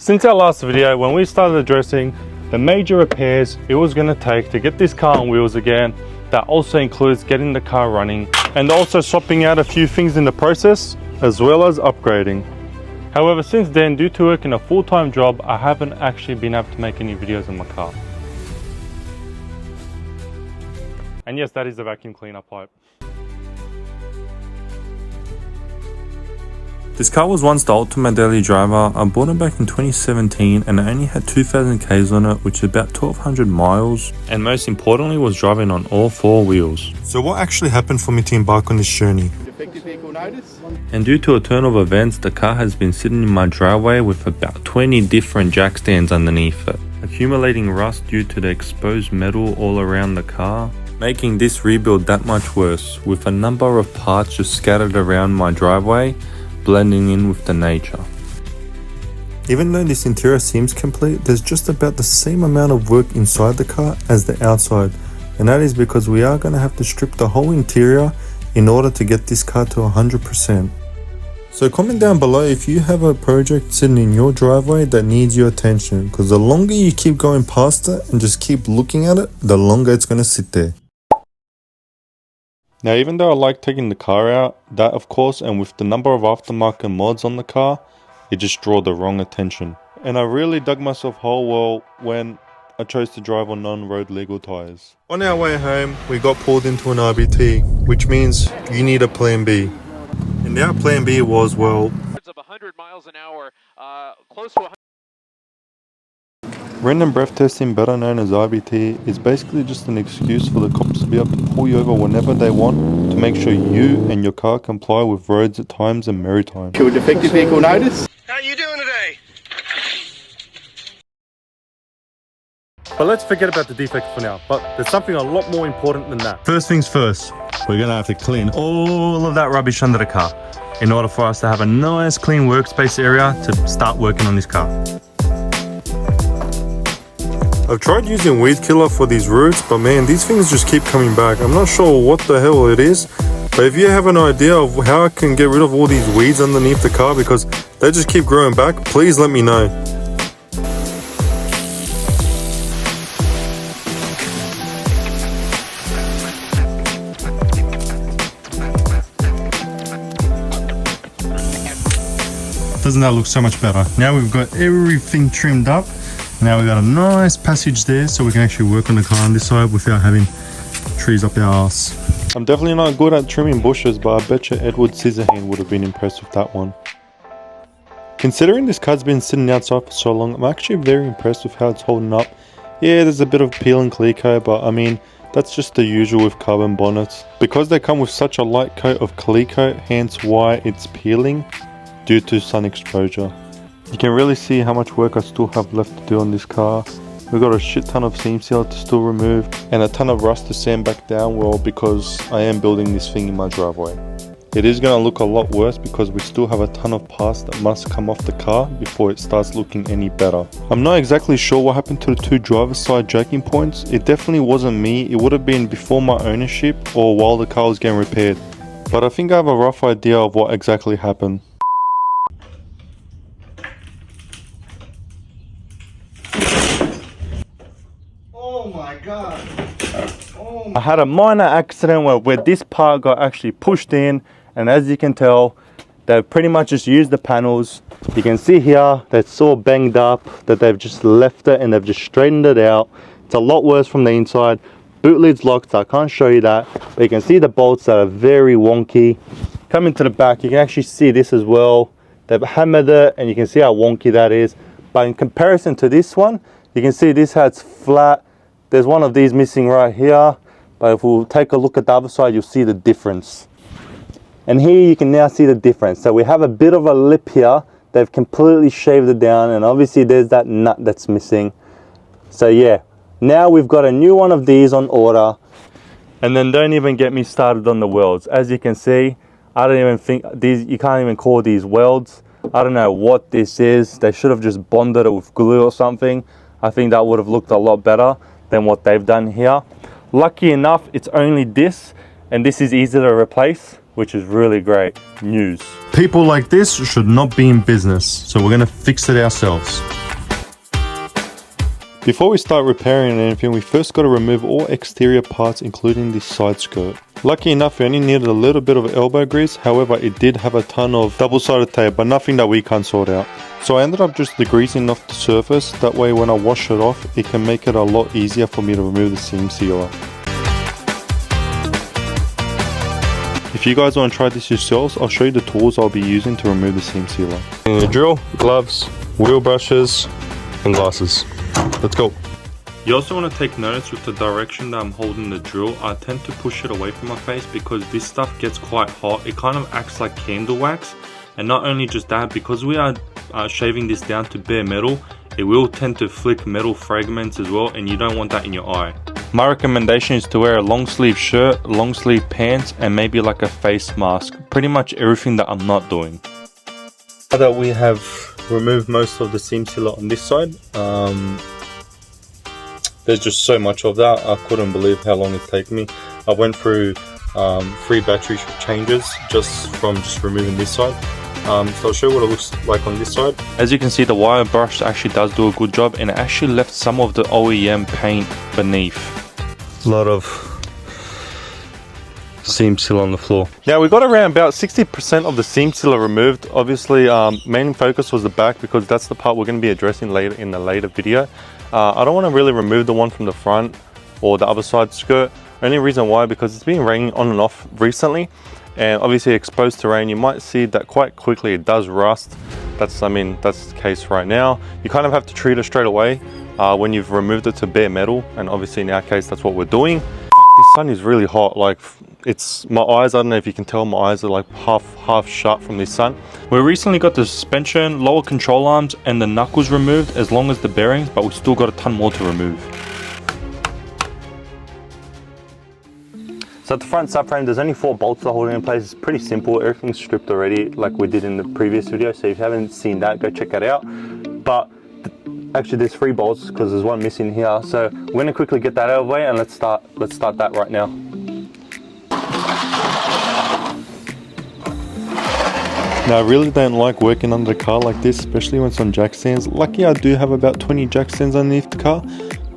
Since our last video, when we started addressing the major repairs it was going to take to get this car on wheels again, that also includes getting the car running and also swapping out a few things in the process as well as upgrading. However, since then, due to working a full-time job, I haven't actually been able to make any videos on my car. And yes, that is the vacuum cleaner pipe. This car was once the ultimate daily driver. I bought it back in 2017 and it only had 2000 Ks on it, which is about 1200 miles. And most importantly, was driving on all four wheels. So what actually happened for me to embark on this journey? Defective vehicle notice. And due to a turn of events, the car has been sitting in my driveway with about 20 different jack stands underneath it, accumulating rust due to the exposed metal all around the car, making this rebuild that much worse, with a number of parts just scattered around my driveway, blending in with the nature. Even though this interior seems complete, there's just about the same amount of work inside the car as the outside, and that is because we are going to have to strip the whole interior in order to get this car to 100%. So comment down below if you have a project sitting in your driveway that needs your attention, because the longer you keep going past it and just keep looking at it, the longer it's going to sit there. Now, even though I like taking the car out, that of course, and with the number of aftermarket mods on the car, it just drew the wrong attention. And I really dug myself whole well when I chose to drive on non-road legal tyres. On our way home, we got pulled into an RBT, which means you need a plan B. And our plan B was, well, of 100 miles an hour, close to 100. random breath testing, better known as RBT, is basically just an excuse for the cops to be able to pull you over whenever they want to make sure you and your car comply with roads at times and maritime. To a defective vehicle notice. How you doing today? But let's forget about the defect for now, but there's something a lot more important than that. First things first, we're gonna have to clean all of that rubbish under the car in order for us to have a nice clean workspace area to start working on this car. I've tried using weed killer for these roots, but man, these things just keep coming back. I'm not sure what the hell it is, but if you have an idea of how I can get rid of all these weeds underneath the car because they just keep growing back, please let me know. Doesn't that look so much better? Now we've got everything trimmed up. Now we've got a nice passage there so we can actually work on the car on this side without having trees up our arse. I'm definitely not good at trimming bushes, but I bet you Edward Scissorhand would have been impressed with that one. Considering this car's been sitting outside for so long, I'm actually very impressed with how it's holding up. Yeah, there's a bit of peel and clear coat, but I mean, that's just the usual with carbon bonnets. Because they come with such a light coat of clear coat, hence why it's peeling due to sun exposure. You can really see how much work I still have left to do on this car. We've got a shit ton of seam seal to still remove and a ton of rust to sand back down well because I am building this thing in my driveway. It is going to look a lot worse because we still have a ton of parts that must come off the car before it starts looking any better. I'm not exactly sure what happened to the two driver's side jacking points. It definitely wasn't me. It would have been before my ownership or while the car was getting repaired. But I think I have a rough idea of what exactly happened. Oh my god. I had a minor accident where this part got actually pushed in, and as you can tell, they've pretty much just used the panels. You can see here that's so banged up that they've just left it and they've just straightened it out. It's a lot worse from the inside. Boot lid's locked, so I can't show you that, but you can see the bolts that are very wonky. Coming to the back, you can actually see this as well. They've hammered it and you can see how wonky that is. But in comparison to this one, you can see this has flat. There's one of these missing right here, but if we'll take a look at the other side, you'll see the difference. And here you can now see the difference. So we have a bit of a lip here. They've completely shaved it down, and obviously there's that nut that's missing. So yeah, now we've got a new one of these on order. And then don't even get me started on the welds. As you can see, I don't even think these, you can't even call these welds. I don't know what this is. They should have just bonded it with glue or something. I think that would have looked a lot better than what they've done here. Lucky enough, it's only this, and this is easy to replace, which is really great news. People like this should not be in business, so we're gonna fix it ourselves. Before we start repairing anything, we first got to remove all exterior parts including the side skirt. Lucky enough, we only needed a little bit of elbow grease, however it did have a ton of double-sided tape, but nothing that we can't sort out. So I ended up just degreasing off the surface, that way when I wash it off, it can make it a lot easier for me to remove the seam sealer. If you guys want to try this yourselves, I'll show you the tools I'll be using to remove the seam sealer. The drill, gloves, wheel brushes, and glasses. Let's go. You also want to take notice with the direction that I'm holding the drill. I tend to push it away from my face because this stuff gets quite hot. It kind of acts like candle wax. And not only just that, because we are shaving this down to bare metal, it will tend to flick metal fragments as well, and you don't want that in your eye. My recommendation is to wear a long sleeve shirt, long sleeve pants, and maybe like a face mask. Pretty much everything that I'm not doing. Now that we have removed most of the seam sealer on this side, there's just so much of that. I couldn't believe how long it's taken me. I went through 3 battery changes just from removing this side. So I'll show you what it looks like on this side. As you can see, the wire brush actually does do a good job, and it actually left some of the OEM paint beneath. A lot of seam sealer on the floor. Now we got around about 60% of the seam sealer removed. Obviously, main focus was the back because that's the part we're going to be addressing later in the later video. I don't want to really remove the one from the front or the other side skirt. Only reason why, because it's been raining on and off recently, and obviously exposed to rain, you might see that quite quickly it does rust. That's the case right now. You kind of have to treat it straight away when you've removed it to bare metal, and obviously in our case that's what we're doing. This sun is really hot. Like, it's my eyes, I don't know if you can tell, my eyes are like half shut from this sun. We recently got the suspension, lower control arms, and the knuckles removed, as long as the bearings, but we still got a ton more to remove. So at the front subframe, there's only 4 bolts to hold it in place. It's pretty simple. Everything's stripped already, like we did in the previous video. So if you haven't seen that, go check that out. But actually, there's 3 bolts because there's one missing here. So we're gonna quickly get that out of the way, and let's start that right now. Now I really don't like working under the car like this, especially when it's on jack stands. Lucky I do have about 20 jack stands underneath the car.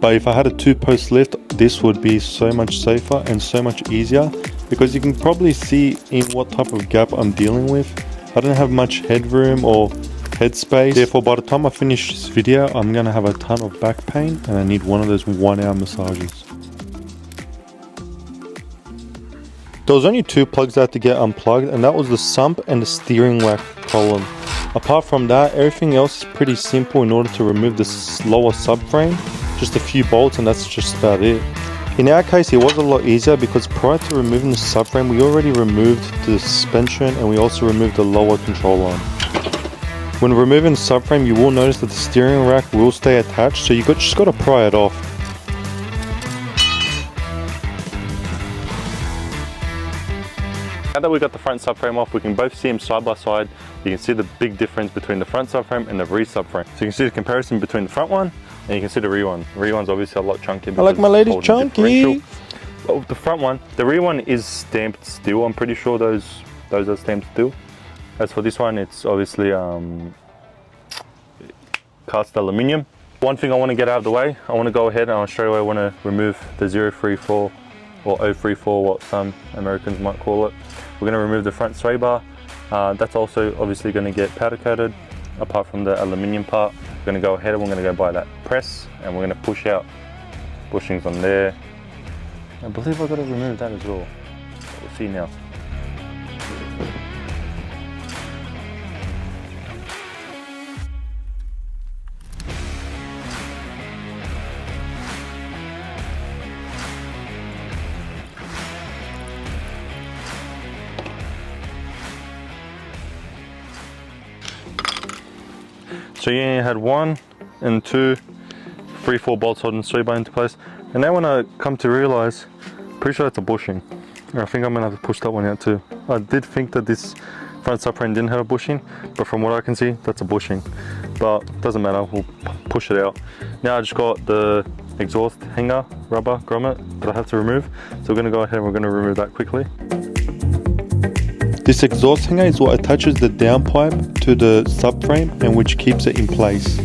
But if I had a 2-post lift, this would be so much safer and so much easier, because you can probably see in what type of gap I'm dealing with. I don't have much headroom or headspace. Therefore, by the time I finish this video, I'm gonna have a ton of back pain, and I need one of those 1-hour massages. There was only 2 plugs that had to get unplugged, and that was the sump and the steering rack column. Apart from that, everything else is pretty simple in order to remove this lower subframe. Just a few bolts, and that's just about it. In our case, it was a lot easier because prior to removing the subframe, we already removed the suspension, and we also removed the lower control arm. When removing the subframe, you will notice that the steering rack will stay attached, so you just got to pry it off. Now that we got the front subframe off, we can both see them side by side. You can see the big difference between the front subframe and the rear subframe. So you can see the comparison between the front one and you can see the rear one. The rear one's obviously a lot chunkier. I like my ladies chunky. Oh, the front one, the rear one is stamped steel. I'm pretty sure those are stamped steel. As for this one, it's obviously cast aluminium. One thing I want to get out of the way, I want to go ahead and I'll straight away want to remove the 034 or 034, what some Americans might call it. We're going to remove the front sway bar. That's also obviously going to get powder coated. Apart from the aluminium part, we're going to go ahead and we're going to go buy that press, and we're going to push out bushings on there. I believe I've got to remove that as well. We'll see now. So you only had 1 and 2, 3, 4 bolts holding the sway bar into place. And now when I come to realize, pretty sure that's a bushing. I think I'm gonna have to push that one out too. I did think that this front subframe didn't have a bushing, but from what I can see, that's a bushing. But doesn't matter, we'll push it out. Now I just got the exhaust hanger, rubber grommet that I have to remove. So we're gonna go ahead and we're gonna remove that quickly. This exhaust hanger is what attaches the downpipe to the subframe and which keeps it in place.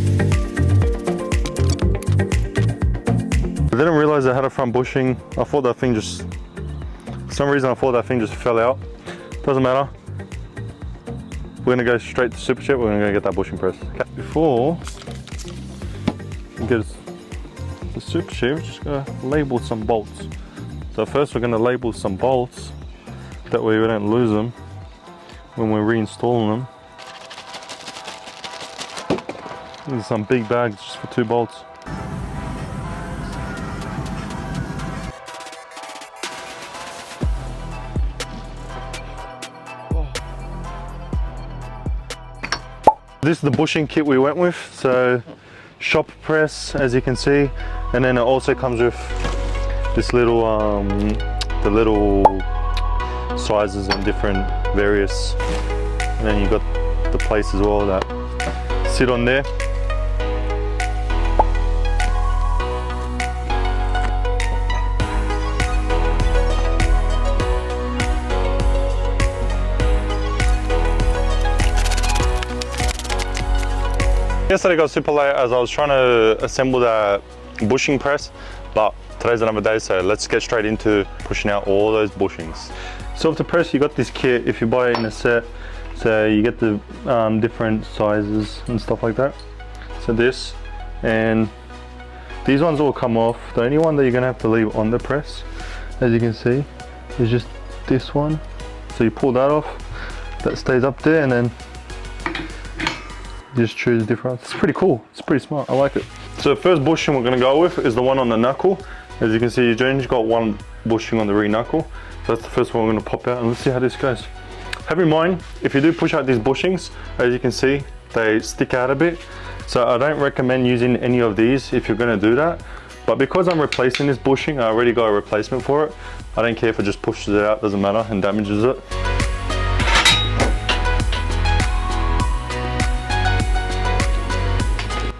I didn't realize I had a front bushing. I thought that thing just, for some reason I thought that thing just fell out. Doesn't matter. We're gonna go straight to Superjet. We're gonna go get that bushing press. Okay. Before we get the Superjet, we're just gonna label some bolts. So first we're gonna label some bolts. That way we don't lose them when we're reinstalling them. These are some big bags just for 2 bolts. This is the bushing kit we went with. So shop press, as you can see, and then it also comes with this little, the little sizes and different various, and then you got the plates as well that sit on there. Yesterday got super late as I was trying to assemble that bushing press, but today's another day, so let's get straight into pushing out all those bushings. So with the press, you got this kit if you buy it in a set, so you get the different sizes and stuff like that. So this, and these ones all come off. The only one that you're gonna have to leave on the press, as you can see, is just this one. So you pull that off, that stays up there, and then you just choose different. It's pretty cool, it's pretty smart, I like it. So the first bushing we're gonna go with is the one on the knuckle. As you can see, you've only got one bushing on the rear knuckle. So that's the first one we're gonna pop out, and let's see how this goes. Have in mind, if you do push out these bushings, as you can see, they stick out a bit. So I don't recommend using any of these if you're gonna do that. But because I'm replacing this bushing, I already got a replacement for it. I don't care if it just pushes it out, doesn't matter, and damages it.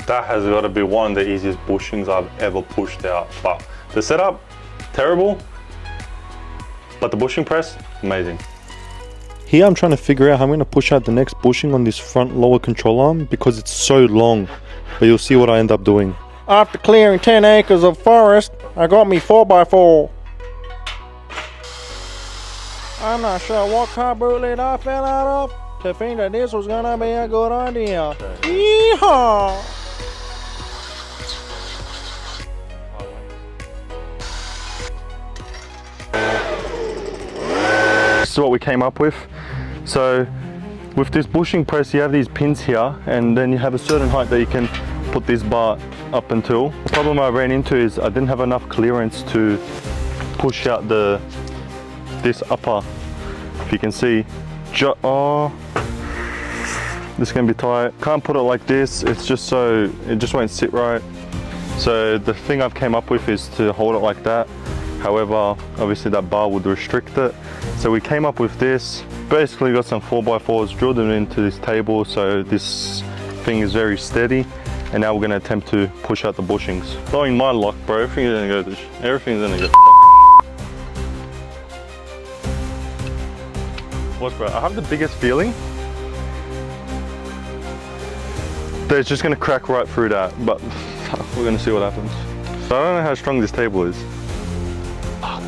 That has got to be one of the easiest bushings I've ever pushed out. But the setup, terrible. But the bushing press, amazing. Here I'm trying to figure out how I'm going to push out the next bushing on this front lower control arm because it's so long. But you'll see what I end up doing. After clearing 10 acres of forest, I got me 4x4. I'm not sure what car bootleg I fell out of to think that this was gonna be a good idea. Yeehaw! This is what we came up with. So with this bushing press, you have these pins here, and then you have a certain height that you can put this bar up until. The problem I ran into is I didn't have enough clearance to push out this upper. If you can see, this can be tight. Can't put it like this. It's just so it just won't sit right. So the thing I've came up with is to hold it like that. However, obviously that bar would restrict it. So we came up with this. Basically got some 4x4s, drilled them into this table so this thing is very steady. And now we're gonna attempt to push out the bushings. Knowing my luck, bro, everything's gonna go. Look, bro, I have the biggest feeling that it's just gonna crack right through that, but we're gonna see what happens. So I don't know how strong this table is.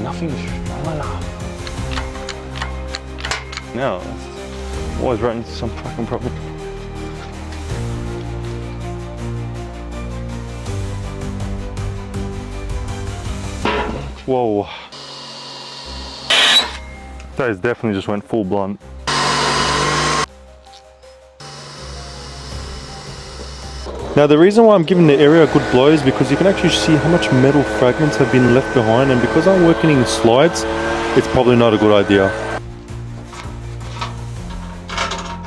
Nothing is strong enough. Now, it's always right into some fucking problem. Whoa. That is definitely just went full blunt. Now the reason why I'm giving the area a good blow is because you can actually see how much metal fragments have been left behind, and because I'm working in slides, it's probably not a good idea.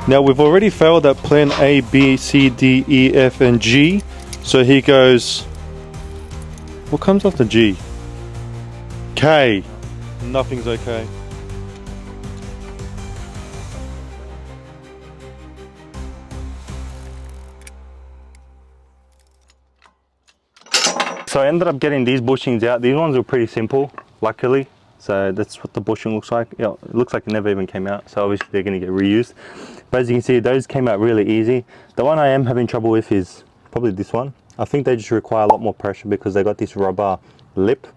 Now we've already failed at plan A, B, C, D, E, F and G. So here goes, what comes after G? K. Nothing's okay. So I ended up getting these bushings out. These ones were pretty simple, luckily. So that's what the bushing looks like. Yeah, it looks like it never even came out. So obviously they're gonna get reused. But as you can see, those came out really easy. The one I am having trouble with is probably this one. I think they just require a lot more pressure because they got this rubber lip,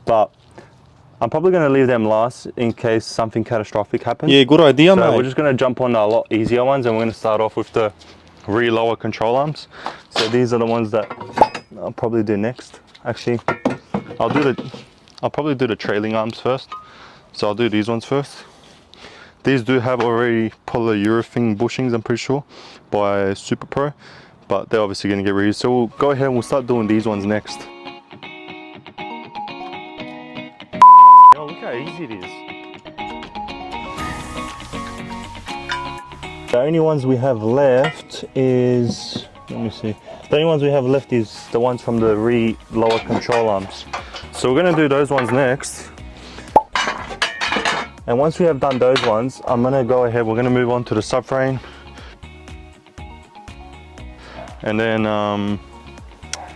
but I'm probably going to leave them last in case something catastrophic happens. Yeah, good idea, so mate. we're just going to jump on a lot easier ones, and we're going to start off with the rear lower control arms. So these are the ones that I'll probably do next. Actually, I'll probably do the trailing arms first. So I'll do these ones first. These do have already polyurethane bushings, I'm pretty sure, by Super Pro, but they're obviously going to get reused. So we'll go ahead and we'll start doing these ones next. Oh, look how easy it is. The only ones we have left is, let me see. The only ones we have left is the ones from the lower control arms. So we're going to do those ones next. And once we have done those ones, I'm going to go ahead, we're going to move on to the subframe. And then,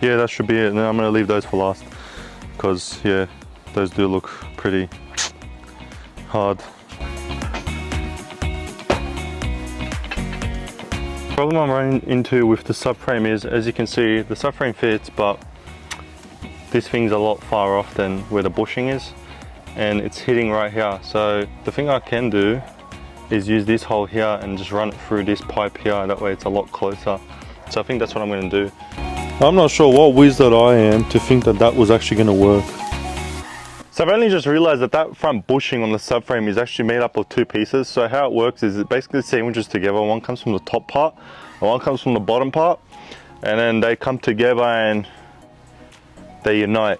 yeah, that should be it. And then I'm going to leave those for last. Because, yeah, those do look pretty hard. The problem I'm running into with the subframe is, as you can see, the subframe fits, but this thing's a lot far off than where the bushing is. And it's hitting right here. So the thing I can do is use this hole here and just run it through this pipe here. That way it's a lot closer. So I think that's what I'm going to do. I'm not sure what wizard I am to think that that was actually going to work. So I've only just realized that that front bushing on the subframe is actually made up of two pieces. So how it works is it basically sandwiches together. One comes from the top part and one comes from the bottom part. And then they come together and they unite.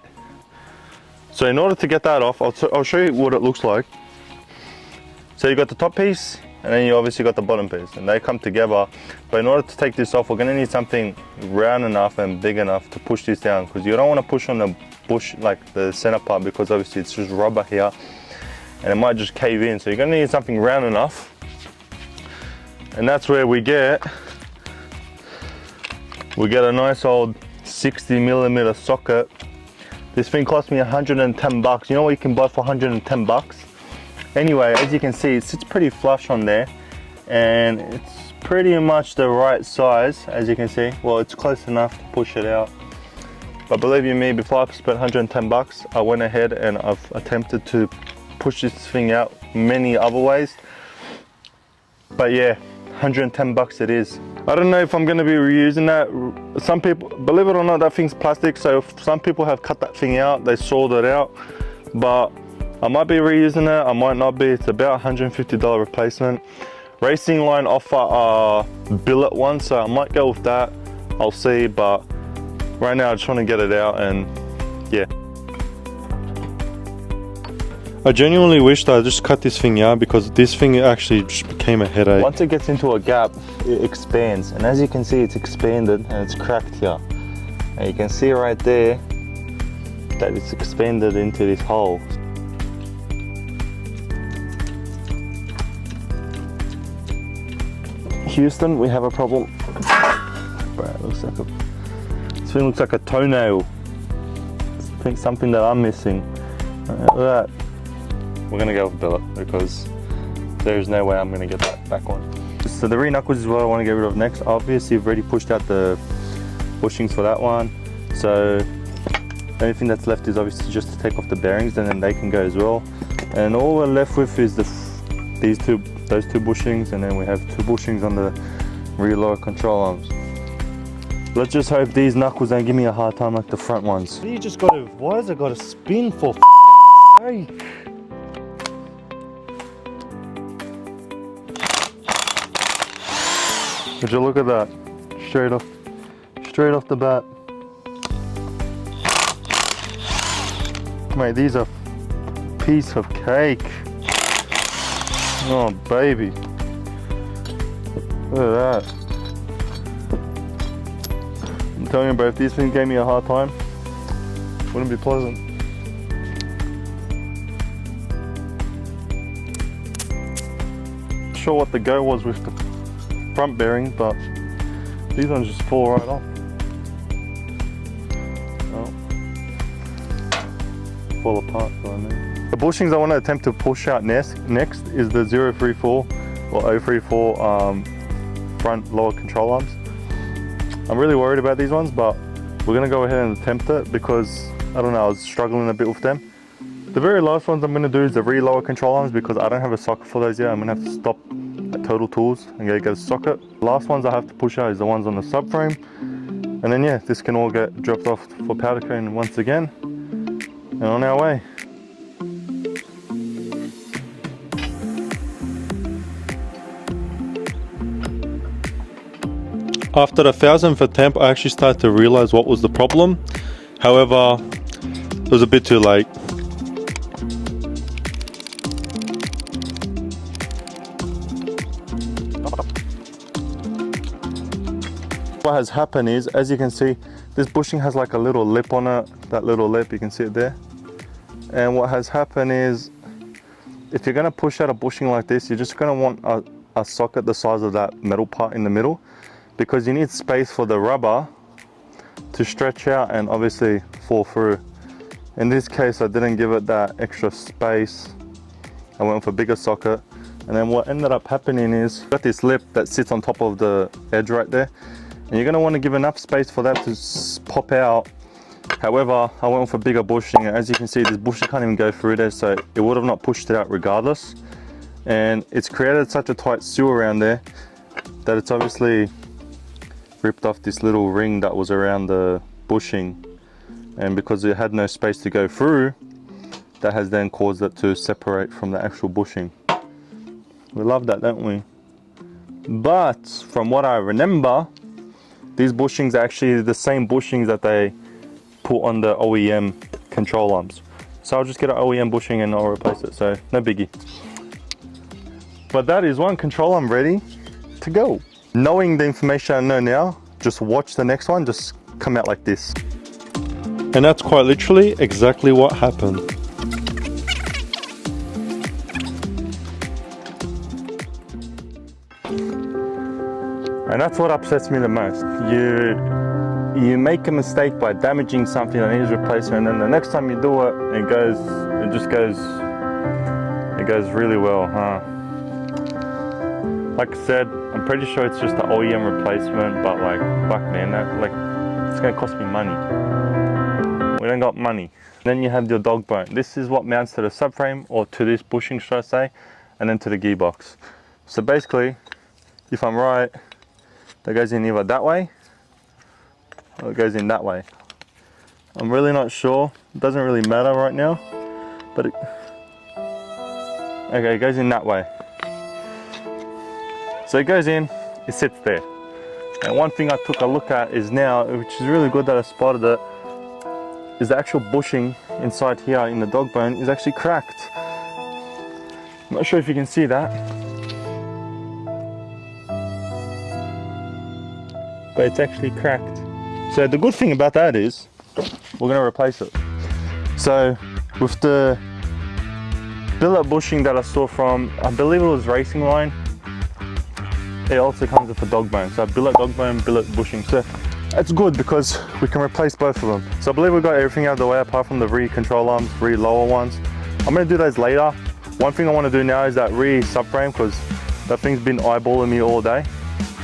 So in order to get that off, I'll show you what it looks like. So you got the top piece, and then you obviously got the bottom piece, and they come together. But in order to take this off, we're gonna need something round enough and big enough to push this down, because you don't want to push on the bush, like the center part, because obviously it's just rubber here, and it might just cave in. So you're gonna need something round enough, and that's where we get a nice old 60mm socket. This thing cost me 110 bucks. You know what you can buy for 110 bucks? Anyway, as you can see, it sits pretty flush on there, and it's pretty much the right size, as you can see. Well, it's close enough to push it out. But believe you me, before I spent 110 bucks, I went ahead and I've attempted to push this thing out many other ways. But yeah, 110 bucks it is. I don't know if I'm going to be reusing that. Some people, believe it or not, that thing's plastic, so some people have cut that thing out, they sawed it out, but I might be reusing it, I might not be. It's about $150 replacement. Racing Line offer a billet one, so I might go with that. I'll see, but right now I just want to get it out, and yeah. I genuinely wish that I just cut this thing out, because this thing actually just became a headache. Once it gets into a gap, it expands, and as you can see, it's expanded and it's cracked here. And you can see right there that it's expanded into this hole. Houston, we have a problem. Bro, it looks like this thing looks like a toenail. I think something that I'm missing. Look at that. We're gonna go with billet, because there's no way I'm gonna get that back on. So the rear knuckles is what I want to get rid of next. Obviously I've already pushed out the bushings for that one. So the only thing that's left is obviously just to take off the bearings, and then they can go as well. And all we're left with is those two bushings, and then we have two bushings on the rear lower control arms. Let's just hope these knuckles don't give me a hard time like the front ones. You just got to, why has it got to spin for sake? Would you look at that? Straight off the bat. Mate, these are piece of cake. Oh baby. Look at that. I'm telling you, bro, if these things gave me a hard time, it wouldn't be pleasant. Not sure what the go was with the front bearing, but these ones just fall right off. Oh. Fall apart, so I mean. The bushings I want to attempt to push out next is the 034 or 034 front lower control arms. I'm really worried about these ones, but we're going to go ahead and attempt it, because I don't know, I was struggling a bit with them. The very last ones I'm going to do is the rear lower control arms because I don't have a socket for those yet. I'm going to have to stop at Total Tools and go get a socket. The last ones I have to push out is the ones on the subframe. And then yeah, this can all get dropped off for powder coating once again. And on our way. After the 1000th attempt, I actually started to realize what was the problem. However, it was a bit too late. What has happened is, as you can see, this bushing has like a little lip on it, that little lip, you can see it there. And what has happened is, if you're going to push out a bushing like this, you're just going to want a socket the size of that metal part in the middle, because you need space for the rubber to stretch out and obviously fall through. In this case, I didn't give it that extra space. I went with a bigger socket. And then what ended up happening is, got this lip that sits on top of the edge right there. And you're going to want to give enough space for that to pop out. However, I went with a bigger bushing, and as you can see, this bushing can't even go through there, so it would have not pushed it out regardless. And it's created such a tight seal around there that it's obviously ripped off this little ring that was around the bushing. And because it had no space to go through, that has then caused it to separate from the actual bushing. We love that, don't we? But from what I remember, these bushings are actually the same bushings that they put on the OEM control arms. So I'll just get an OEM bushing and I'll replace it, so no biggie. But that is one control arm ready to go. Knowing the information I know now, just watch the next one just come out like this. And that's quite literally exactly what happened. And that's what upsets me the most. You make a mistake by damaging something that needs replacement, and then the next time you do it, it goes really well, huh? Like I said, I'm pretty sure it's just an OEM replacement, but like, fuck man, it's gonna cost me money. We don't got money. Then you have your dog bone. This is what mounts to the subframe, or to this bushing, should I say, and then to the gearbox. So basically, if I'm right, that goes in either that way, or it goes in that way. I'm really not sure. It doesn't really matter right now, but okay, it goes in that way. So it goes in, it sits there. And one thing I took a look at is now, which is really good that I spotted it, is the actual bushing inside here in the dog bone is actually cracked. I'm not sure if you can see that, but it's actually cracked. So the good thing about that is we're going to replace it. So with the billet bushing that I saw from, I believe it was Racing Line, it also comes with a dog bone. So billet dog bone, billet bushing. So that's good because we can replace both of them. So I believe we got everything out of the way apart from the rear control arms, rear lower ones. I'm going to do those later. One thing I want to do now is that rear subframe, because that thing's been eyeballing me all day.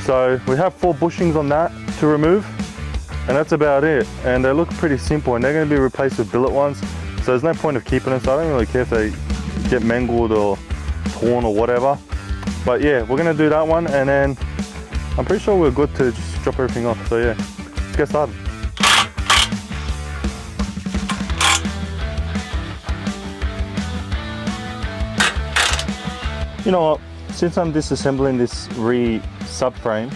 So we have 4 bushings on that to remove, and that's about it. And they look pretty simple, and they're going to be replaced with billet ones. So there's no point of keeping them, so I don't really care if they get mangled or torn or whatever. But yeah, we're going to do that one, and then I'm pretty sure we're good to just drop everything off. So yeah, let's get started. You know what, since I'm disassembling this rear subframe,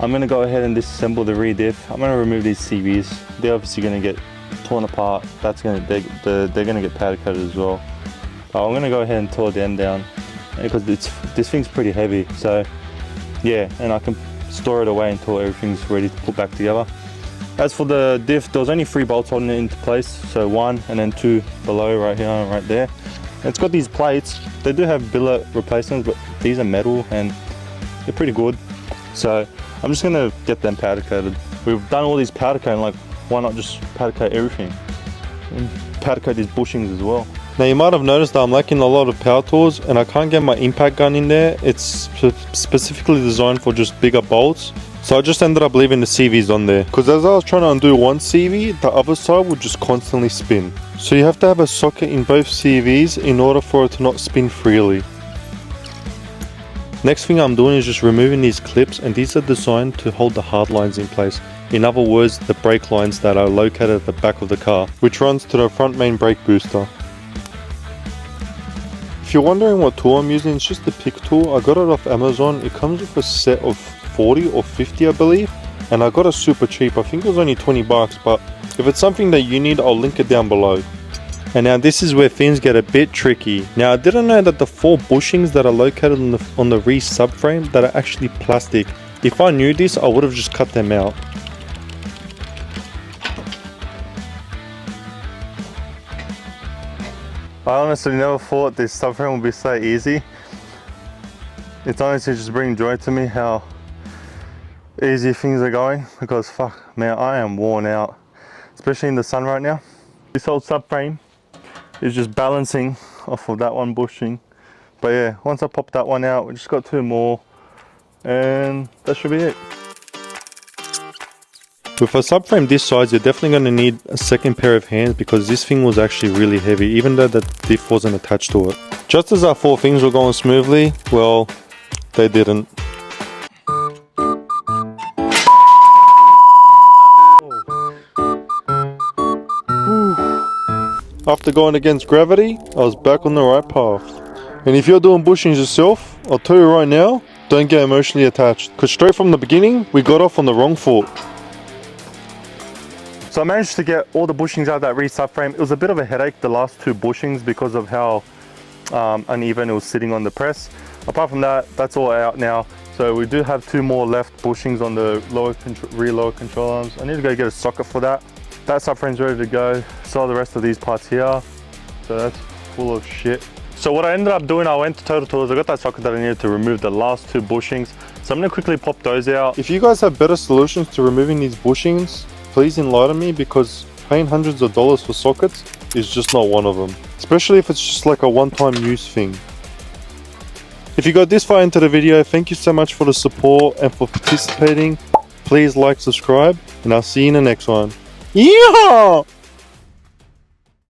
I'm going to go ahead and disassemble the rear diff. I'm going to remove these CVs. They're obviously going to get torn apart. That's going to, they're going to get powder coated as well. But I'm going to go ahead and tore the end down because this thing's pretty heavy. So yeah, and I can store it away until everything's ready to put back together. As for the diff, there was only 3 bolts holding it into place. So 1 and then 2 below right here and right there. And it's got these plates. They do have billet replacements, but these are metal and they're pretty good. So I'm just gonna get them powder coated. We've done all these powder coating, like why not just powder coat everything? And powder coat these bushings as well. Now you might have noticed that I'm lacking a lot of power tools and I can't get my impact gun in there. It's specifically designed for just bigger bolts. So I just ended up leaving the CVs on there, because as I was trying to undo one CV, the other side would just constantly spin. So you have to have a socket in both CVs in order for it to not spin freely. Next thing I'm doing is just removing these clips, and these are designed to hold the hard lines in place. In other words, the brake lines that are located at the back of the car, which runs to the front main brake booster. If you're wondering what tool I'm using, it's just the pick tool. I got it off Amazon. It comes with a set of 40 or 50 I believe, and I got it super cheap. I think it was only 20 bucks, but if it's something that you need, I'll link it down below. And now this is where things get a bit tricky. Now I didn't know that the 4 bushings that are located on the rear subframe that are actually plastic. If I knew this, I would have just cut them out. I honestly never thought this subframe would be so easy. It's honestly just bringing joy to me how easy things are going, because fuck man, I am worn out, especially in the sun right now. This whole subframe is just balancing off of that one bushing. But yeah, once I pop that one out, we just got 2 more and that should be it. With a subframe this size, you're definitely going to need a second pair of hands, because this thing was actually really heavy, even though the diff wasn't attached to it. Just as our 4 things were going smoothly, well, they didn't. After going against gravity, I was back on the right path. And if you're doing bushings yourself, I'll tell you right now, don't get emotionally attached, because straight from the beginning, we got off on the wrong foot. So I managed to get all the bushings out of that rear subframe. It was a bit of a headache the last 2 bushings because of how uneven it was sitting on the press. Apart from that, that's all out now. So we do have 2 more left bushings on the rear lower control arms. I need to go get a socket for that. That subframe's ready to go. Saw the rest of these parts here. So that's full of shit. So what I ended up doing, I went to Total Tools. I got that socket that I needed to remove the last 2 bushings. So I'm gonna quickly pop those out. If you guys have better solutions to removing these bushings, please enlighten me, because paying hundreds of dollars for sockets is just not one of them. Especially if it's just like a one-time use thing. If you got this far into the video, thank you so much for the support and for participating. Please like, subscribe, and I'll see you in the next one. Yeehaw!